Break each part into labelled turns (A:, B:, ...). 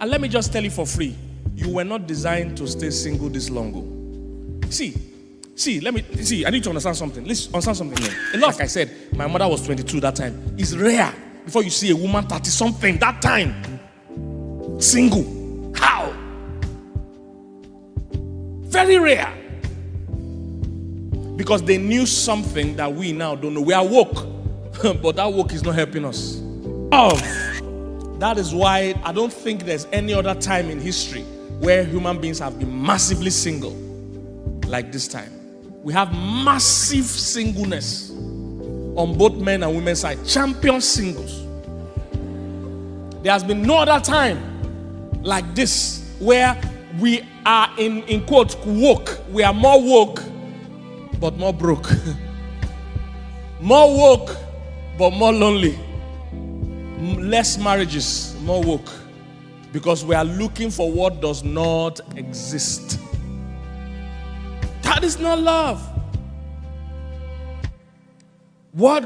A: And let me just tell you for free, you were not designed to stay single this long ago. I need to understand something. Let's understand something here. Like I said, my mother was 22 that time. It's rare before you see a woman 30-something that time. Single. How? Very rare. Because they knew something that we now don't know. We are woke, but that woke is not helping us. That is why I don't think there's any other time in history where human beings have been massively single like this time. We have massive singleness on both men and women's side. Champion singles. There has been no other time like this where we are in quote woke. We are more woke but more broke. More woke but more lonely. Less marriages, more woke. Because we are looking for what does not exist. That is not love. We are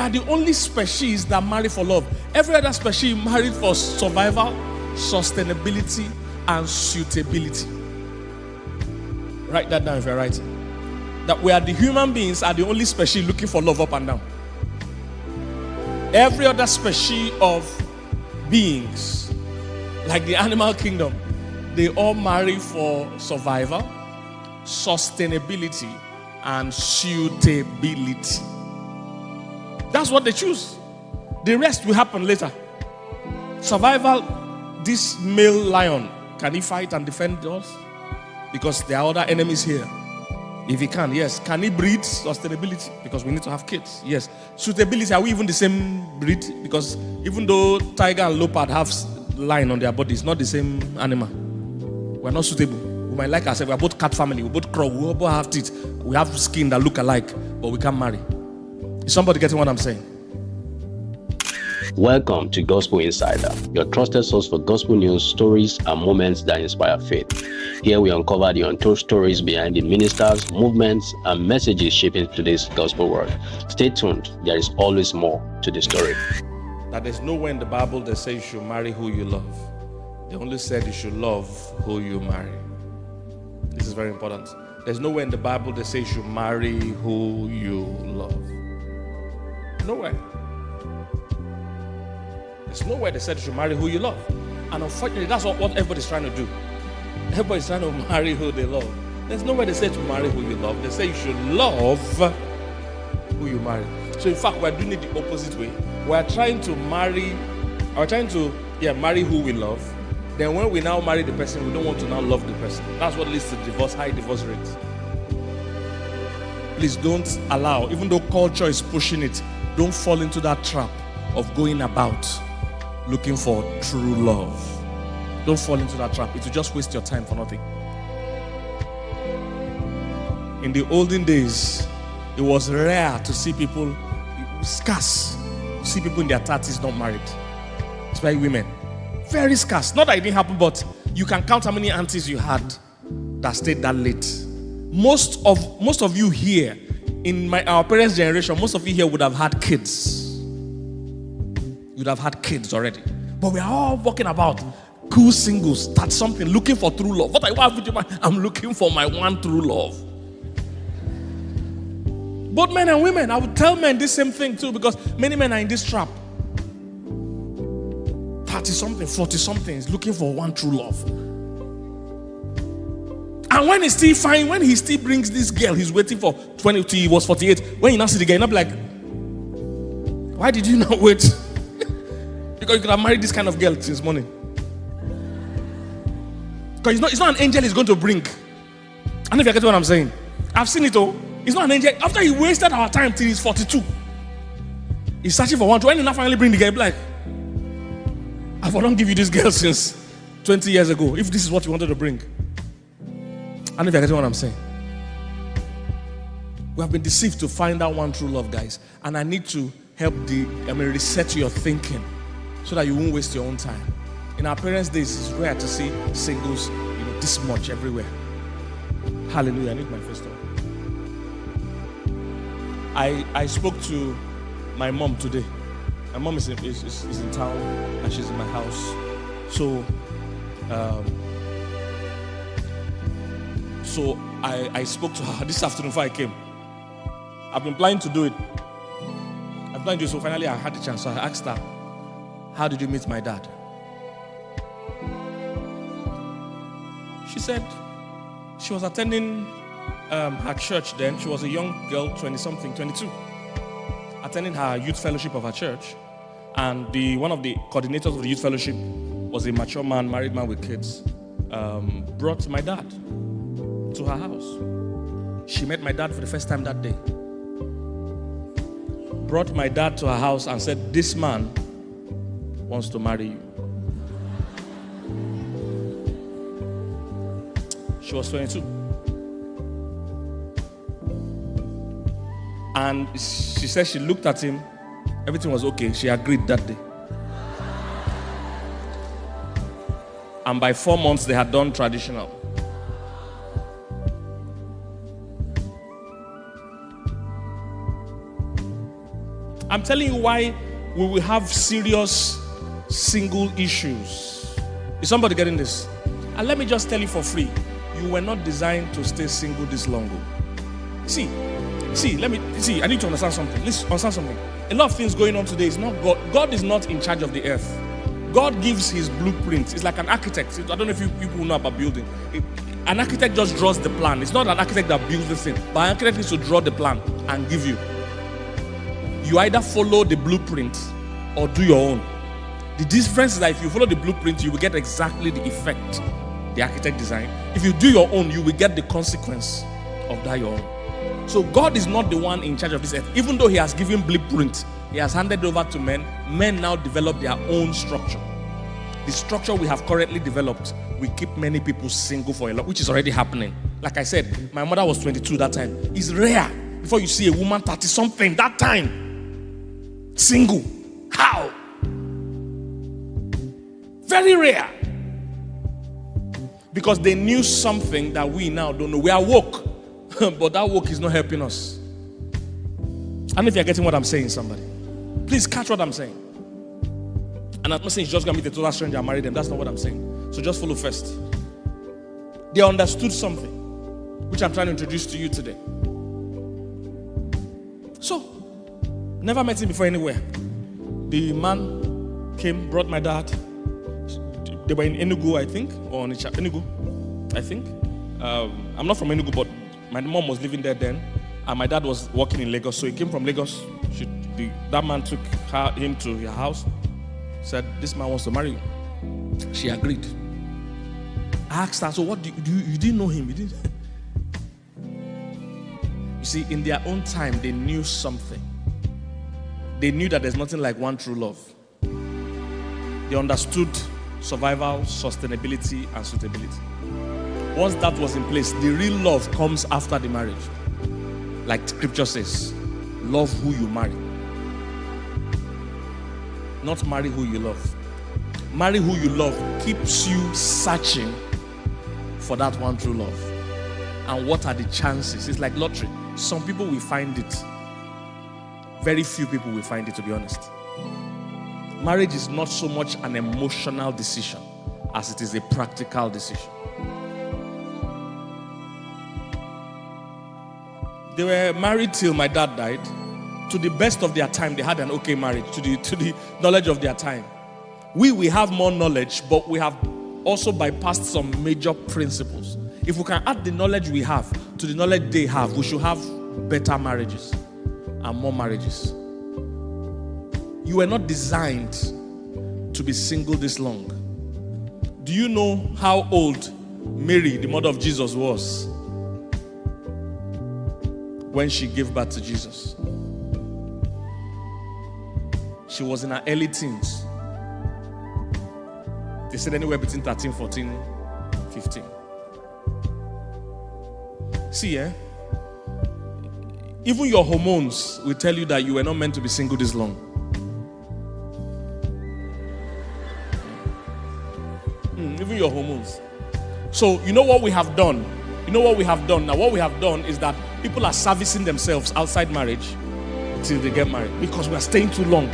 A: the only species that marry for love. Every other species married for survival, sustainability, and suitability. Write that down if you're writing. That we are the human beings are the only species looking for love up and down. Every other species of beings, like the animal kingdom, they all marry for survival, sustainability, and suitability. That's what they choose. The rest will happen later. Survival, this male lion, can he fight and defend us? Because there are other enemies here. If he can, yes. Can he breed? Sustainability, because we need to have kids. Yes. Suitability, are we even the same breed? Because even though tiger and leopard have line on their bodies, not the same animal. We're not suitable. We might like ourselves. We're both cat family. We both crow. We both have teeth. We have skin that look alike, but we can't marry. Is somebody getting what I'm saying?
B: Welcome to Gospel Insider, your trusted source for gospel news, stories, and moments that inspire faith. Here we uncover the untold stories behind the ministers, movements, and messages shaping today's gospel world. Stay tuned. There is always more to the story.
A: That there's nowhere in the Bible that says you should marry who you love. They only said you should love who you marry. This is very important. There's nowhere in the Bible that says you should marry who you love. Nowhere. There's nowhere they said you should marry who you love. And unfortunately, that's what everybody's trying to do. Everybody's trying to marry who they love. There's nowhere they say to marry who you love. They say you should love who you marry. So in fact, we're doing it the opposite way. We're trying to marry who we love. Then when we now marry the person, we don't want to now love the person. That's what leads to divorce, high divorce rates. Please don't allow, even though culture is pushing it, don't fall into that trap of going about looking for true love. Don't fall into that trap. It will just waste your time for nothing. In the olden days, it was rare to see people, scarce, to see people in their 30s not married. Especially women. Very scarce. Not that it didn't happen, but you can count how many aunties you had that stayed that late. Most of you here, in our parents' generation, most of you here would have had kids. You'd have had kids already. But we are all walking about cool singles, start something, looking for true love. What I want with you, I'm looking for my one true love. Both men and women, I would tell men this same thing too, because many men are in this trap. 30-something, 40-something, looking for one true love. And when he still brings this girl, he's waiting for 20 till he was 48. When you now see the girl, you're not like, why did you not wait? Because you could have married this kind of girl since morning. Because it's not an angel he's going to bring. I don't know if you get what I'm saying. I've seen it all. It's not an angel. After he wasted our time till he's 42, he's searching for one. When he now finally bring the girl, like, I don't give you this girl since 20 years ago. If this is what you wanted to bring. I don't know if you're getting what I'm saying. We have been deceived to find out one true love, guys. And I need to help reset your thinking so that you won't waste your own time. In our parents' days, it's rare to see singles, this much everywhere. Hallelujah. I need my first one. I spoke to my mom today. My mom is in town and she's in my house. So I spoke to her this afternoon before I came. I've been planning to do it. So finally I had the chance. So I asked her, how did you meet my dad? She said she was attending her church then. She was a young girl, 20-something, 22, attending her youth fellowship of her church. And one of the coordinators of the youth fellowship was a mature man, married man with kids, brought my dad to her house. She met my dad for the first time that day. Brought my dad to her house and said, this man wants to marry you. She was 22. And she said she looked at him, everything was okay. She agreed that day. And by 4 months, they had done traditional. I'm telling you why we will have serious single issues. Is somebody getting this? And let me just tell you for free, you were not designed to stay single this long. See, I need to understand something. Let's understand something. A lot of things going on today is not God. God is not in charge of the earth. God gives his blueprint. It's like an architect. I don't know if you people know about building. An architect just draws the plan. It's not an architect that builds the thing, but an architect needs to draw the plan and give you. You either follow the blueprint or do your own. The difference is that if you follow the blueprint, you will get exactly the effect the architect designed. If you do your own, you will get the consequence of that your own. So God is not the one in charge of this earth. Even though he has given blueprint, he has handed over to men. Men now develop their own structure. The structure we have currently developed will keep many people single for a lot, which is already happening. Like I said, my mother was 22 that time. It's rare before you see a woman 30-something that time single. How? Very rare. Because they knew something that we now don't know. We are woke, but that woke is not helping us. I don't know if you're getting what I'm saying, somebody. Please catch what I'm saying. And I'm not saying you're just going to meet a total stranger and marry them. That's not what I'm saying. So just follow first. They understood something, which I'm trying to introduce to you today. So, never met him before anywhere. The man came, brought my dad. They were in Enugu, I think, or on Enugu, I think. I'm not from Enugu, but my mom was living there then, and my dad was working in Lagos. So he came from Lagos. That man took him to her house, said, "This man wants to marry you." She agreed. I asked her, "So what? You didn't know him? You didn't?" You see, in their own time, they knew something. They knew that there's nothing like one true love. They understood survival, sustainability, and suitability. Once that was in place, the real love comes after the marriage. Like scripture says, love who you marry. Not marry who you love. Marry who you love keeps you searching for that one true love. And what are the chances? It's like lottery. Some people will find it. Very few people will find it, to be honest. Marriage is not so much an emotional decision as it is a practical decision. They were married till my dad died. To the best of their time, they had an okay marriage, to the knowledge of their time. We have more knowledge, but we have also bypassed some major principles. If we can add the knowledge we have to the knowledge they have, we should have better marriages and more marriages. You were not designed to be single this long. Do you know how old Mary, the mother of Jesus, was when she gave birth to Jesus? She was in her early teens. They said anywhere between 13, 14, 15. See, even your hormones will tell you that you were not meant to be single this long. Even your hormones. So, you know what we have done? Now, what we have done is that people are servicing themselves outside marriage until they get married because we are staying too long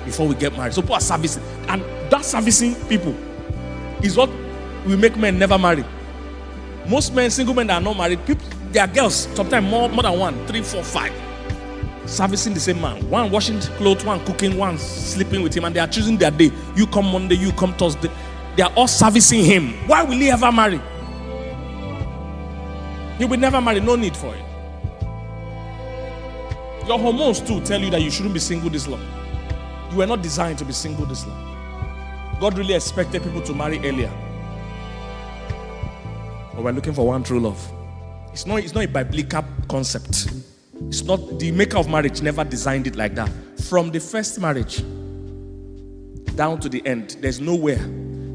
A: before we get married. So people are servicing. And that servicing people is what will make men never marry. Most men, single men that are not married, people, their girls, sometimes more than 1, 3, 4, 5, servicing the same man. One washing clothes, one cooking, one sleeping with him, and they are choosing their day. You come Monday, you come Thursday. They are all servicing him. Why will he ever marry? He will never marry. No need for it. Your hormones too tell you that you shouldn't be single this long. You were not designed to be single this long. God really expected people to marry earlier. But we're looking for one true love. It's not a biblical concept. It's not, the maker of marriage never designed it like that. From the first marriage down to the end, there's nowhere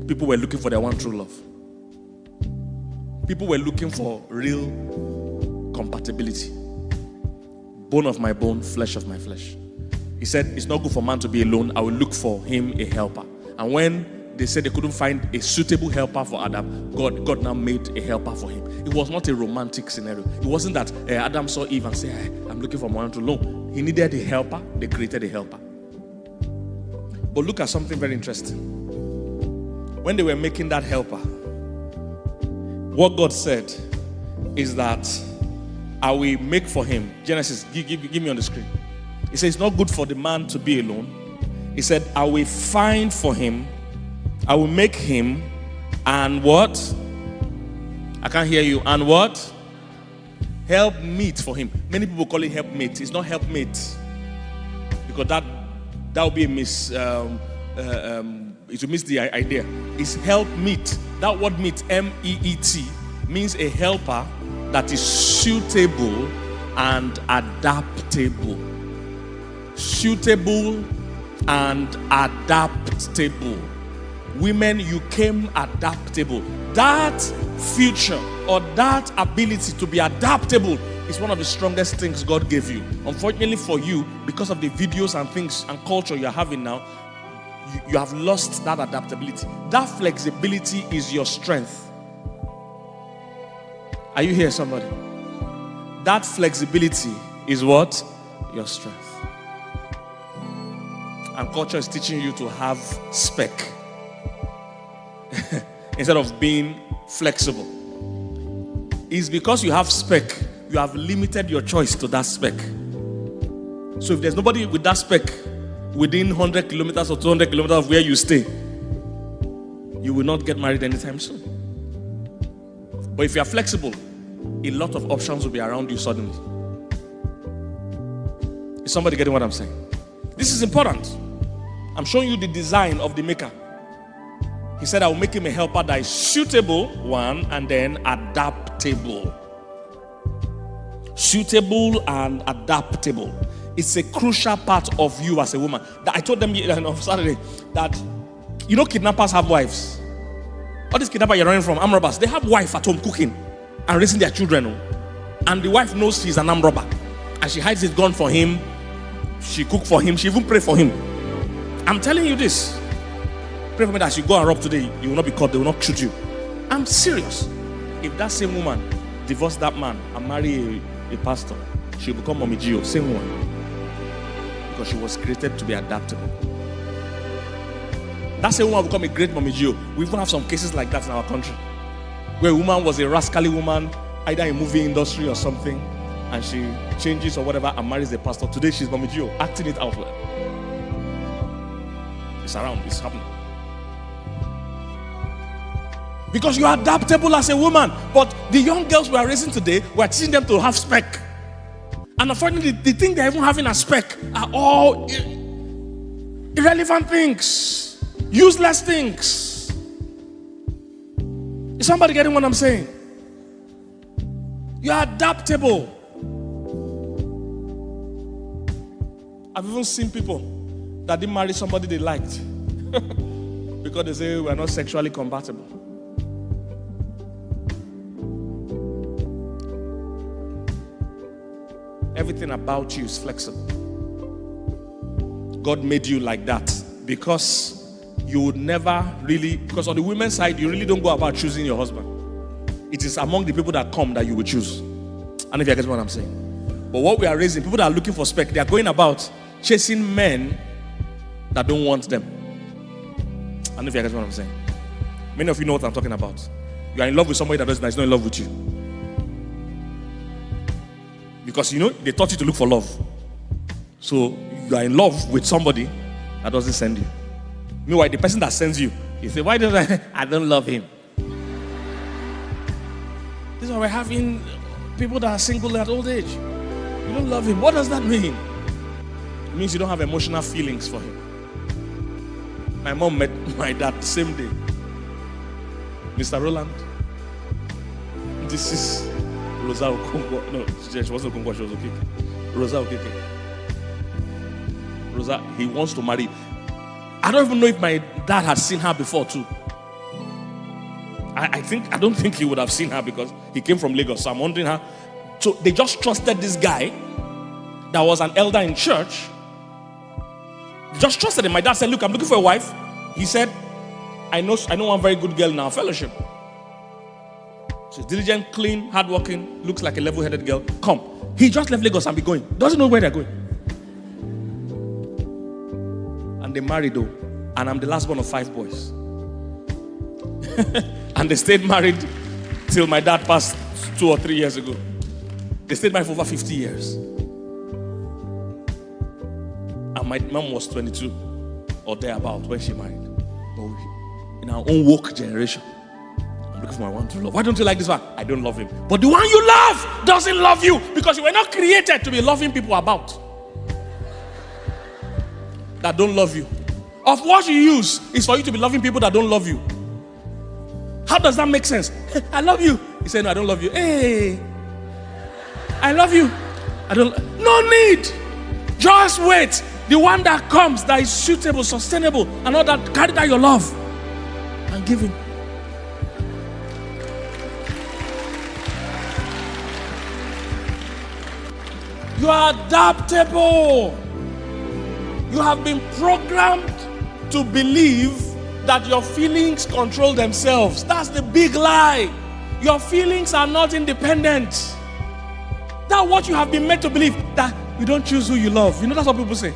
A: people were looking for their one true love. People were looking for real compatibility. Bone of my bone, flesh of my flesh. He said, it's not good for man to be alone. I will look for him a helper. And when they said they couldn't find a suitable helper for Adam, God now made a helper for him. It was not a romantic scenario. It wasn't that Adam saw Eve and said, I'm looking for one to know. He needed a helper. They created a helper. But look at something very interesting. When they were making that helper, what God said is that I will make for him. Genesis, give me on the screen. He says it's not good for the man to be alone. He said, I will find for him, I will make him, and what? I can't hear you. And what? Help meet for him. Many people call it helpmate. It's not helpmate. Because that will be a it will miss the idea. It's help meet. That word meet, M-E-E-T, means a helper that is suitable and adaptable. Suitable and adaptable. Women, you came adaptable. That feature or that ability to be adaptable is one of the strongest things God gave you. Unfortunately for you, because of the videos and things and culture you're having now, you have lost that adaptability. That flexibility is your strength. Are you here, somebody? That flexibility is what? Your strength. And culture is teaching you to have spec instead of being flexible. It's because you have spec, you have limited your choice to that spec. So if there's nobody with that spec within 100 kilometers or 200 kilometers of where you stay, you will not get married anytime soon. But if you are flexible, a lot of options will be around you suddenly. Is somebody getting what I'm saying? This is important. I'm showing you the design of the maker. He said, I will make him a helper that is suitable, one, and then adaptable. Suitable and adaptable. It's a crucial part of you as a woman. That I told them on Saturday that, you know, kidnappers have wives. All these kidnappers you're running from, armed robbers, they have wife at home cooking and raising their children. And the wife knows he's an armed robber. And she hides his gun for him. She cook for him. She even pray for him. I'm telling you this. Pray for me that as you go and rob today, you will not be caught. They will not shoot you. I'm serious. If that same woman divorced that man and marry a pastor, she'll become Mommy Gio. Same one. Because she was created to be adaptable. That same woman will become a great Mommy Gio. We even have some cases like that in our country, where a woman was a rascally woman, either in movie industry or something, and she changes or whatever and marries a pastor. Today she's Mommy Gio, acting it out. It's around, it's happening. Because you are adaptable as a woman. But the young girls we are raising today, we are teaching them to have spec. And unfortunately, the thing they're even having a spec are all irrelevant things, useless things. Is somebody getting what I'm saying? You are adaptable. I've even seen people that didn't marry somebody they liked because they say we are not sexually compatible. Everything about you is flexible. God made you like that because you would never really, because on the women's side, you really don't go about choosing your husband. It is among the people that come that you will choose. And if you get what I'm saying. But what we are raising, people that are looking for spec, they are going about chasing men that don't want them. And if you get what I'm saying. Many of you know what I'm talking about. You are in love with somebody that is not in love with you. Because they taught you to look for love. So you are in love with somebody that doesn't send you. Meanwhile, the person that sends you, you say, why don't I don't love him? This is why we're having people that are single at old age. You don't love him. What does that mean? It means you don't have emotional feelings for him. My mom met my dad the same day. Mr. Roland, this is Rosa Okonko. No, she wasn't Okonko, she was Okeke. Rosa Okeke. Rosa, he wants to marry. I don't even know if my dad had seen her before too. I don't think he would have seen her because he came from Lagos. So I'm wondering her. So they just trusted this guy that was an elder in church. They just trusted him. My dad said, look, I'm looking for a wife. He said, I know one very good girl in our fellowship. She's diligent, clean, hardworking, looks like a level-headed girl. Come. He just left Lagos and be going. Doesn't know where they're going. And they married though. And I'm the last one of 5 boys. And they stayed married till my dad passed 2 or 3 years ago. They stayed married for over 50 years. And my mom was 22 or thereabout when she married. But in our own woke generation, I'm looking for my one to love. Why don't you like this one? I don't love him. But the one you love doesn't love you because you were not created to be loving people about that don't love you. Of what you use is for you to be loving people that don't love you. How does that make sense? I love you. He said, no, I don't love you. Hey, I love you. No need. Just wait. The one that comes that is suitable, sustainable, and all that, carry that your love and give him. You are adaptable. You have been programmed to believe that your feelings control themselves. That's the big lie. Your feelings are not independent. That's what you have been made to believe, that you don't choose who you love. That's what people say.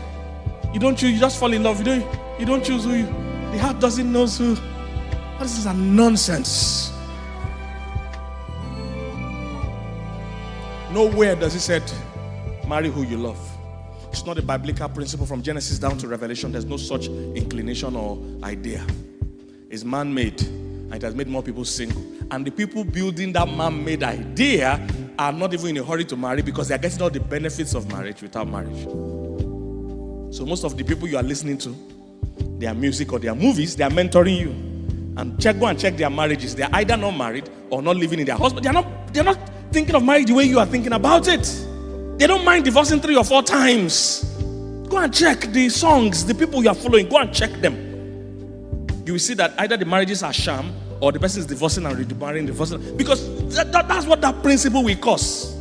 A: You don't choose, you just fall in love. You don't choose who the heart doesn't know who. This is a nonsense. Nowhere does it say, marry who you love. It's not a biblical principle from Genesis down to Revelation. There's no such inclination or idea. It's man-made, and it has made more people single. And the people building that man-made idea are not even in a hurry to marry because they are getting all the benefits of marriage without marriage. So most of the people you are listening to, their music or their movies, they are mentoring you. And go and check their marriages. They are either not married or not living in their house, but they are not thinking of marriage the way you are thinking about it. They don't mind divorcing 3 or 4 times. Go and check the songs, the people you are following. Go and check them. You will see that either the marriages are sham or the person is divorcing and remarrying, divorcing. Because that's what that principle will cause.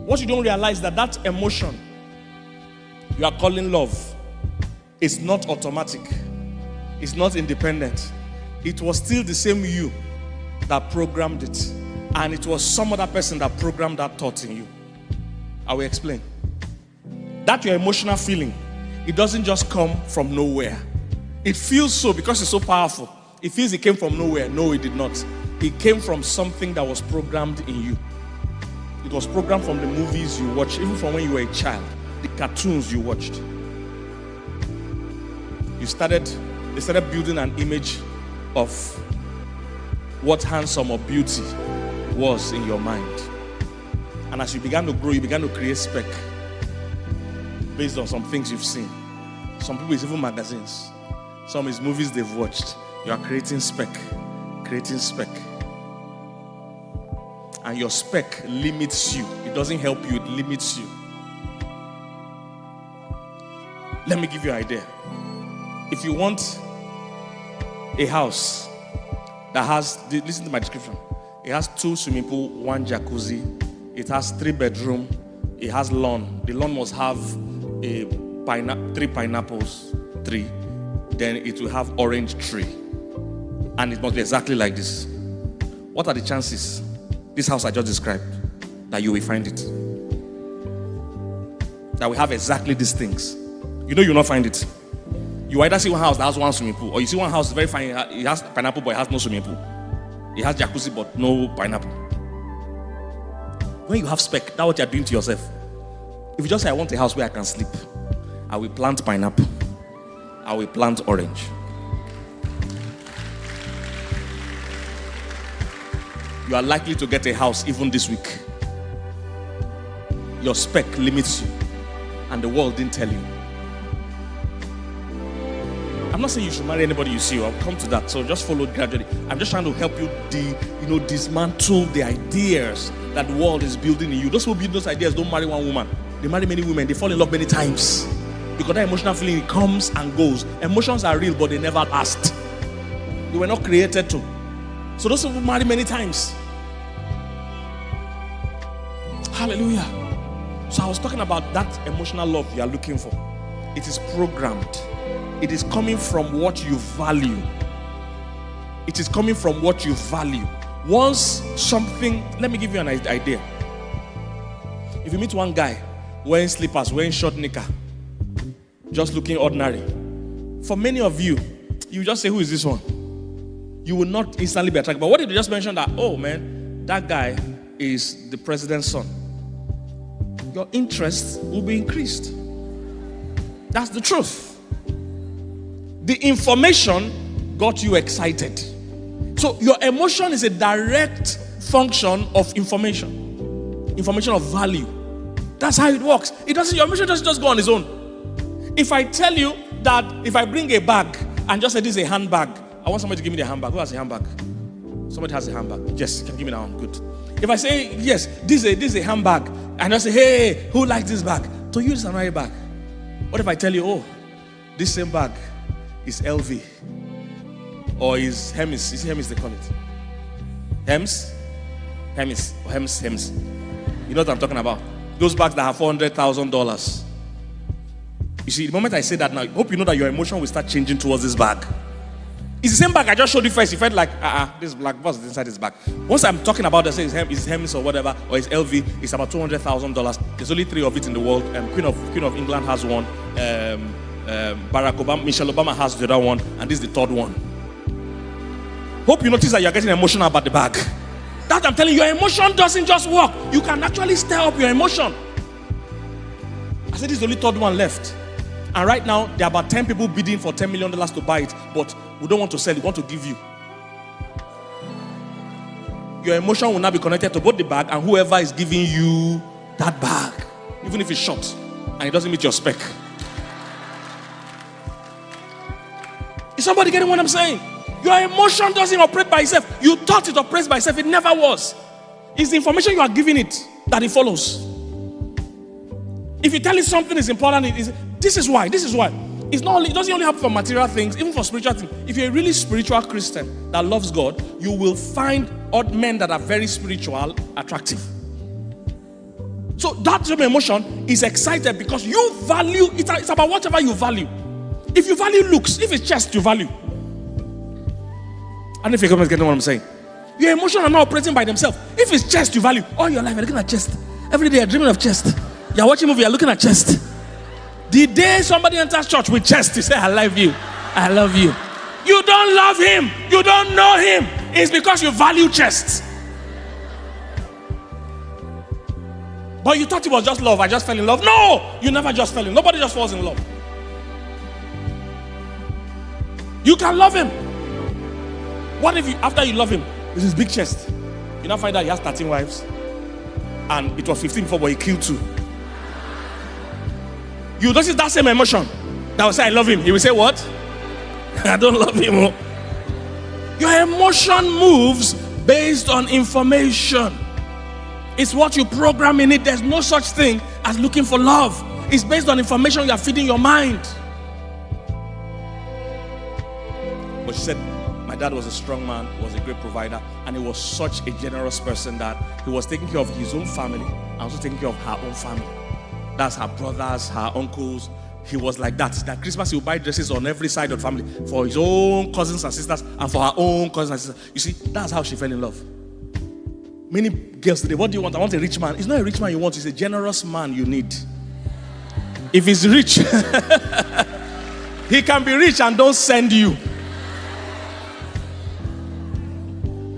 A: What you don't realize is that emotion you are calling love is not automatic. It's not independent. It was still the same you that programmed it. And it was some other person that programmed that thought in you. I will explain. That your emotional feeling, it doesn't just come from nowhere. It feels so because it's so powerful. It feels it came from nowhere. No, it did not. It came from something that was programmed in you. It was programmed from the movies you watched, even from when you were a child, the cartoons you watched. They started building an image of what handsome or beauty was in your mind. And as you began to grow, you began to create spec based on some things you've seen. Some people, it's even magazines. Some is movies they've watched. You are creating spec. And your spec limits you. It doesn't help you, it limits you. Let me give you an idea. If you want a house that has, listen to my description. It has 2 swimming pool, 1 jacuzzi. It has 3 bedroom. It has lawn. The lawn must have 3 pineapples, 3. Then it will have orange tree. And it must be exactly like this. What are the chances, this house I just described, that you will find it? That we have exactly these things. You will not find it. You either see one house that has one swimming pool, or you see one house very fine, it has pineapple but it has no swimming pool. It has jacuzzi but no pineapple. When you have spec, that's what you're doing to yourself. If you just say, I want a house where I can sleep, I will plant pineapple. I will plant orange. You are likely to get a house even this week. Your spec limits you, and the world didn't tell you. I'm not saying you should marry anybody you see. I'll come to that. So just follow gradually. I'm just trying to help you dismantle the ideas that the world is building in you. Those who build those ideas don't marry one woman. They marry many women. They fall in love many times. Because that emotional feeling, it comes and goes. Emotions are real, but they never last. They were not created to. So those who marry many times. Hallelujah. So I was talking about that emotional love you are looking for. It is programmed. It is coming from what you value. It is coming from what you value. Once something, let me give you an idea. If you meet one guy wearing slippers, wearing short knicker, just looking ordinary, for many of you, you just say, who is this one? You will not instantly be attracted. But what if you just mention that, oh man, that guy is the president's son? Your interest will be increased. That's the truth. The information got you excited. So your emotion is a direct function of information. Information of value. That's how it works. Your emotion doesn't just go on its own. If I tell you that if I bring a bag and just say this is a handbag, I want somebody to give me the handbag. Who has a handbag? Somebody has a handbag. Yes, can give me that one. Good. If I say, yes, this is a handbag, and I say, hey, who likes this bag? To you, it's another bag. What if I tell you, oh, this same bag is LV, or is Hermes? Is it Hermes they call it? Hermes? Hermes. You know what I'm talking about? Those bags that have $400,000. You see, the moment I say that now, I hope you know that your emotion will start changing towards this bag. It's the same bag I just showed you first. You felt like, this black box is inside this bag. Once I'm talking about this, it's Hermes or whatever, or it's LV, it's about $200,000. There's only 3 of it in the world. Queen of England has one. Barack Obama, Michelle Obama has the other one, and this is the 3rd one. Hope you notice that you're getting emotional about the bag. That I'm telling you, your emotion doesn't just work. You can actually stir up your emotion. I said this is the only 3rd one left. And right now, there are about 10 people bidding for $10 million to buy it, but we don't want to sell it, we want to give you. Your emotion will now be connected to both the bag and whoever is giving you that bag, even if it's short and it doesn't meet your spec. Is somebody getting what I'm saying? Your emotion doesn't operate by itself. You thought it operates by itself. It never was. It's the information you are giving it that it follows. If you tell it something is important, this is why. It doesn't only happen for material things, even for spiritual things. If you're a really spiritual Christian that loves God, you will find odd men that are very spiritual attractive. So that same emotion is excited because you value, it's about whatever you value. If you value looks, if it's chest, you value. I don't know if you're getting what I'm saying. Your emotions are not operating by themselves. If it's chest, you value. All your life, you're looking at chest. Every day, you're dreaming of chest. You're watching a movie, you're looking at chest. The day somebody enters church with chest, you say, I love you. I love you. You don't love him. You don't know him. It's because you value chest. But you thought it was just love. I just fell in love. No, you never just fell in love. Nobody just falls in love. You can love him. What if after you love him, with his big chest, you now find out he has 13 wives and it was 15 before, but he killed 2. You notice that same emotion that will say, I love him. He will say, what? I don't love him. Your emotion moves based on information. It's what you program in it. There's no such thing as looking for love. It's based on information you are feeding your mind. But she said, my dad was a strong man, was a great provider, and he was such a generous person that he was taking care of his own family and also taking care of her own family. That's her brothers, her uncles. He was like that. That Christmas he would buy dresses on every side of the family for his own cousins and sisters and for her own cousins and sisters. You see, that's how she fell in love. Many girls today, what do you want? I want a rich man. It's not a rich man you want, it's a generous man you need. If he's rich, He can be rich and don't send you.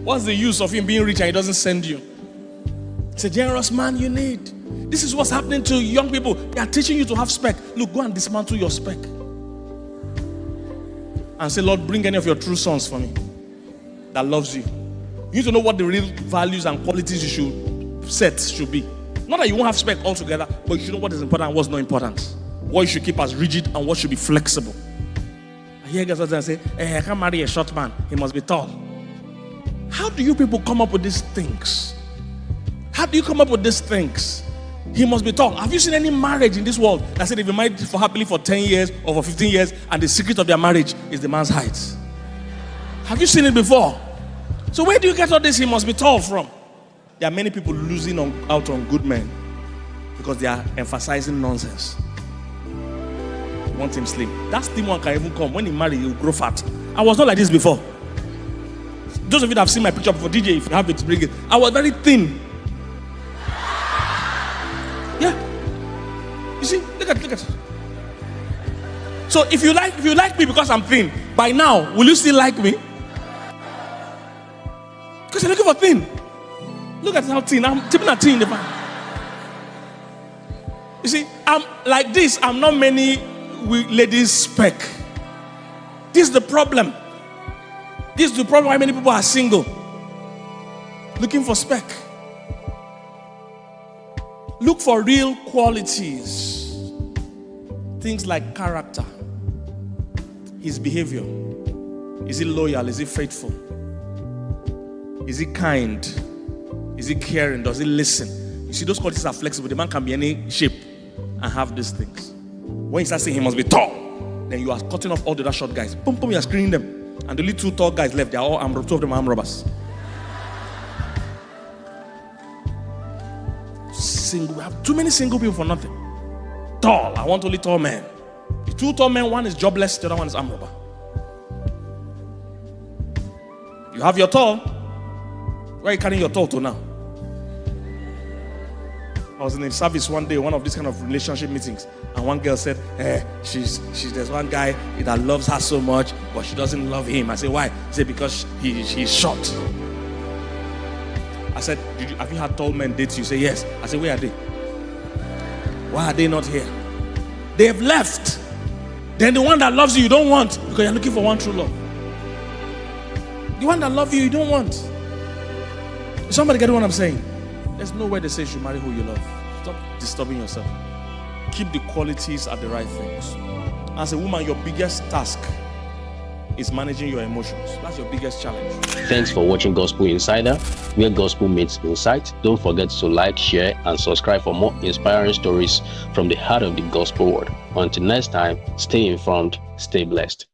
A: What's the use of him being rich and he doesn't send you? It's a generous man you need. This is what's happening to young people. They are teaching you to have spec. Look, go and dismantle your spec. And say, Lord, bring any of your true sons for me that loves you. You need to know what the real values and qualities you should set should be. Not that you won't have spec altogether, but you should know what is important and what's not important. What you should keep as rigid and what should be flexible. I hear guys sometimes say, I can't marry a short man. He must be tall. How do you people come up with these things? How do you come up with these things? He must be tall. Have you seen any marriage in this world that said if you're married for happily for 10 years or for 15 years and the secret of their marriage is the man's height? Have you seen it before? So where do you get all this he must be tall from? There are many people losing out on good men because they are emphasizing nonsense. You want him slim. That slim one can even come. When he marry, he'll grow fat. I was not like this before. Those of you that have seen my picture before, DJ, if you have it, bring it. I was very thin. Yeah. You see, look at. So if you like me because I'm thin, by now, will you still like me? Because you're looking for thin. Look at how thin. I'm tipping a thin in the back. You see, I'm like this. I'm not many ladies' spec. This is the problem. This is the problem why many people are single. Looking for spec. Look for real qualities. Things like character. His behavior. Is he loyal? Is he faithful? Is he kind? Is he caring? Does he listen? You see, those qualities are flexible. The man can be any shape and have these things. When you start saying he must be tall, then you are cutting off all the other short guys. Boom, boom, you are screening them. And the only two tall guys left, they are all armed robbers. Two of them are armed robbers. Single. We have too many single people for nothing. Tall. I want only tall men. The two tall men, one is jobless, the other one is armed robber. You have your tall. Where are you carrying your tall to now? I was in a service one day, one of these kind of relationship meetings, and one girl said, there's one guy that loves her so much, but she doesn't love him. I said, why? She said, because he's short. I said, have you had tall men date you? Say, yes. I said, where are they? Why are they not here? They have left. Then the one that loves you, you don't want, because you're looking for one true love. The one that loves you, you don't want. Somebody get what I'm saying? There's nowhere they say you should marry who you love. Stop disturbing yourself. Keep the qualities at the right things. As a woman, your biggest task is managing your emotions. That's your biggest challenge.
B: Thanks for watching Gospel Insider, where gospel meets insight. Don't forget to like, share, and subscribe for more inspiring stories from the heart of the gospel world. Until next time, stay informed, stay blessed.